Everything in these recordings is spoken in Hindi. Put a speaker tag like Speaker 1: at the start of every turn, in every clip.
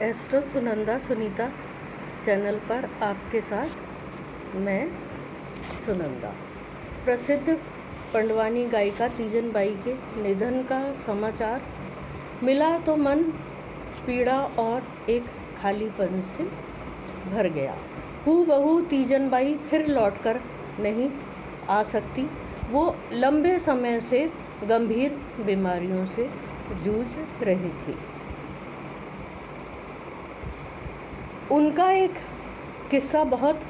Speaker 1: एस्ट्रो सुनंदा सुनीता चैनल पर आपके साथ मैं सुनंदा। प्रसिद्ध पंडवानी गायिका तीजन बाई के निधन का समाचार मिला तो मन पीड़ा और एक खालीपन से भर गया। हूबहू तीजन बाई फिर लौटकर नहीं आ सकती। वो लंबे समय से गंभीर बीमारियों से जूझ रही थी। उनका एक किस्सा बहुत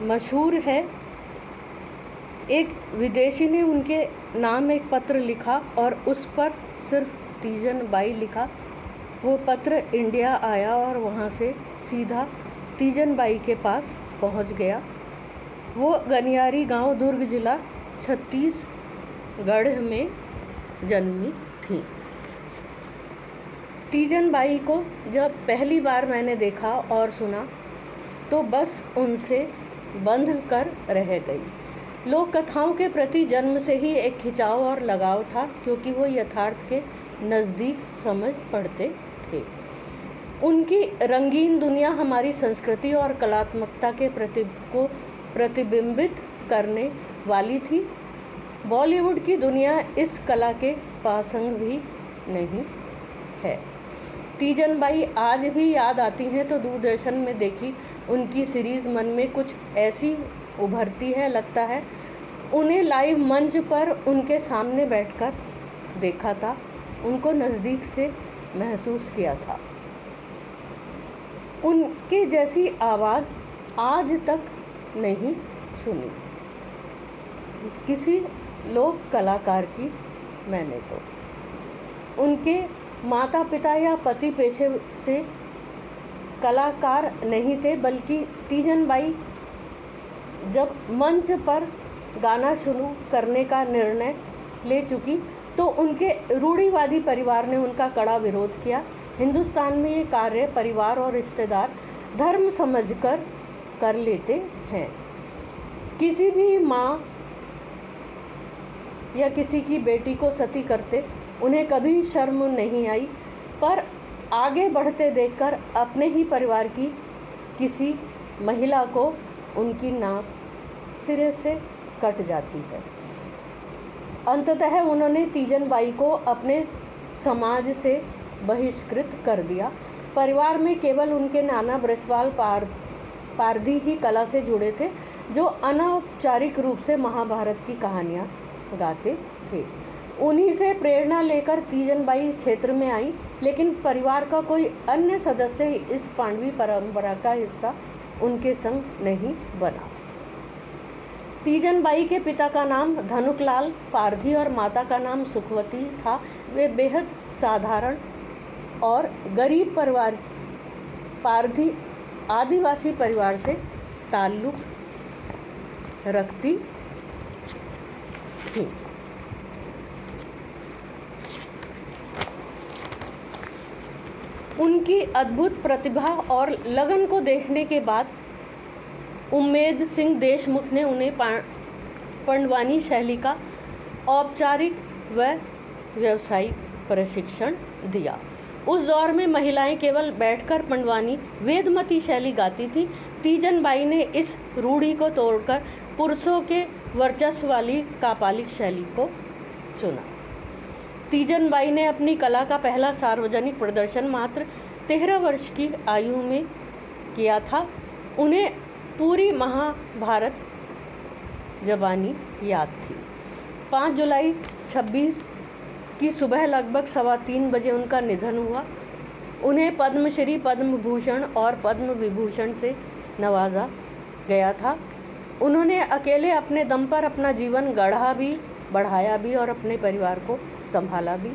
Speaker 1: मशहूर है। एक विदेशी ने उनके नाम एक पत्र लिखा और उस पर सिर्फ तीजन बाई लिखा। वो पत्र इंडिया आया और वहाँ से सीधा तीजन बाई के पास पहुँच गया। वो गनियारी गांव, दुर्ग जिला छत्तीसगढ़ में जन्मी थी। तीजन बाई को जब पहली बार मैंने देखा और सुना तो बस उनसे बंध कर रह गई। लोक कथाओं के प्रति जन्म से ही एक खिंचाव और लगाव था, क्योंकि वो यथार्थ के नज़दीक समझ पड़ते थे। उनकी रंगीन दुनिया हमारी संस्कृति और कलात्मकता के को प्रतिबिंबित करने वाली थी। बॉलीवुड की दुनिया इस कला के पासंग भी नहीं है। तीजन बाई आज भी याद आती हैं तो दूरदर्शन में देखी उनकी सीरीज़ मन में कुछ ऐसी उभरती है, लगता है उन्हें लाइव मंच पर उनके सामने बैठकर देखा था, उनको नज़दीक से महसूस किया था। उनके जैसी आवाज़ आज तक नहीं सुनी किसी लोक कलाकार की मैंने तो। उनके माता पिता या पति पेशे से कलाकार नहीं थे, बल्कि तीजन बाई जब मंच पर गाना शुरू करने का निर्णय ले चुकी तो उनके रूढ़िवादी परिवार ने उनका कड़ा विरोध किया। हिंदुस्तान में ये कार्य परिवार और रिश्तेदार धर्म समझकर कर लेते हैं। किसी भी माँ या किसी की बेटी को सती करते उन्हें कभी शर्म नहीं आई, पर आगे बढ़ते देखकर अपने ही परिवार की किसी महिला को उनकी नाक सिरे से कट जाती है। अंततः उन्होंने तीजन बाई को अपने समाज से बहिष्कृत कर दिया। परिवार में केवल उनके नाना ब्रजपाल पारधी ही कला से जुड़े थे, जो अनौपचारिक रूप से महाभारत की कहानियाँ गाते थे। उन्हीं से प्रेरणा लेकर तीजन बाई क्षेत्र में आई, लेकिन परिवार का कोई अन्य सदस्य इस पांडवी परंपरा का हिस्सा उनके संग नहीं बना। तीजन बाई के पिता का नाम धनुकलाल पारधी और माता का नाम सुखवती था। वे बेहद साधारण और गरीब परिवार पारधी आदिवासी परिवार से ताल्लुक रखती थी। उनकी अद्भुत प्रतिभा और लगन को देखने के बाद उम्मेद सिंह देशमुख ने उन्हें पंडवानी शैली का औपचारिक व व्यावसायिक प्रशिक्षण दिया। उस दौर में महिलाएं केवल बैठकर पंडवानी वेदमती शैली गाती थीं। तीजन बाई ने इस रूढ़ी को तोड़कर पुरुषों के वर्चस्व वाली कापालिक शैली को चुना। तीजन बाई ने अपनी कला का पहला सार्वजनिक प्रदर्शन मात्र 13 वर्ष की आयु में किया था। उन्हें पूरी महाभारत जबानी याद थी। 5 जुलाई 26 की सुबह लगभग 3:15 बजे उनका निधन हुआ। उन्हें पद्मश्री, पद्म भूषण और पद्म विभूषण से नवाजा गया था। उन्होंने अकेले अपने दम पर अपना जीवन गढ़ा भी, बढ़ाया भी और अपने परिवार को संभाला भी।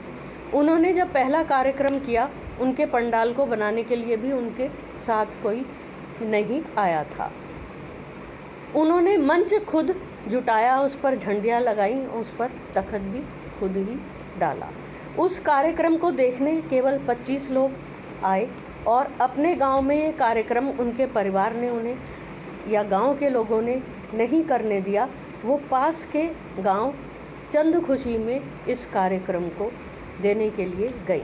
Speaker 1: उन्होंने जब पहला कार्यक्रम किया, उनके पंडाल को बनाने के लिए भी उनके साथ कोई नहीं आया था। उन्होंने मंच खुद जुटाया, उस पर झंडियाँ लगाई, उस पर तख्त भी खुद ही डाला। उस कार्यक्रम को देखने केवल 25 लोग आए और अपने गांव में ये कार्यक्रम उनके परिवार ने उन्हें या गांव के लोगों ने नहीं करने दिया। वो पास के गांव चंद खुशी में इस कार्यक्रम को देने के लिए गई।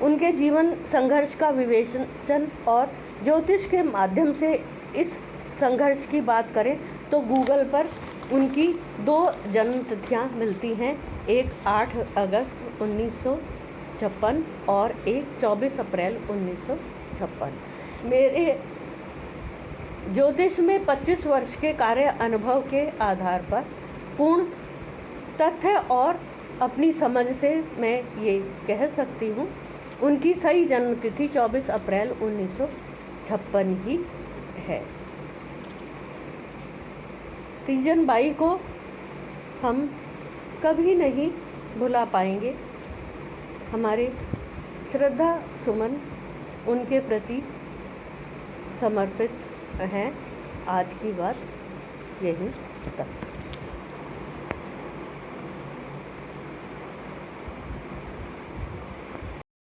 Speaker 1: उनके जीवन संघर्ष का विवेचन और ज्योतिष के माध्यम से इस संघर्ष की बात करें तो गूगल पर उनकी 2 जन्म तिथियाँ मिलती हैं, एक 8 अगस्त 1956 और एक 24 अप्रैल 1956। मेरे ज्योतिष में 25 वर्ष के कार्य अनुभव के आधार पर पूर्ण तथ्य और अपनी समझ से मैं ये कह सकती हूँ, उनकी सही जन्म तिथि 24 अप्रैल 1956 ही है। तीजन बाई को हम कभी नहीं भुला पाएंगे। हमारे श्रद्धा सुमन उनके प्रति समर्पित हैं। आज की बात यही तक।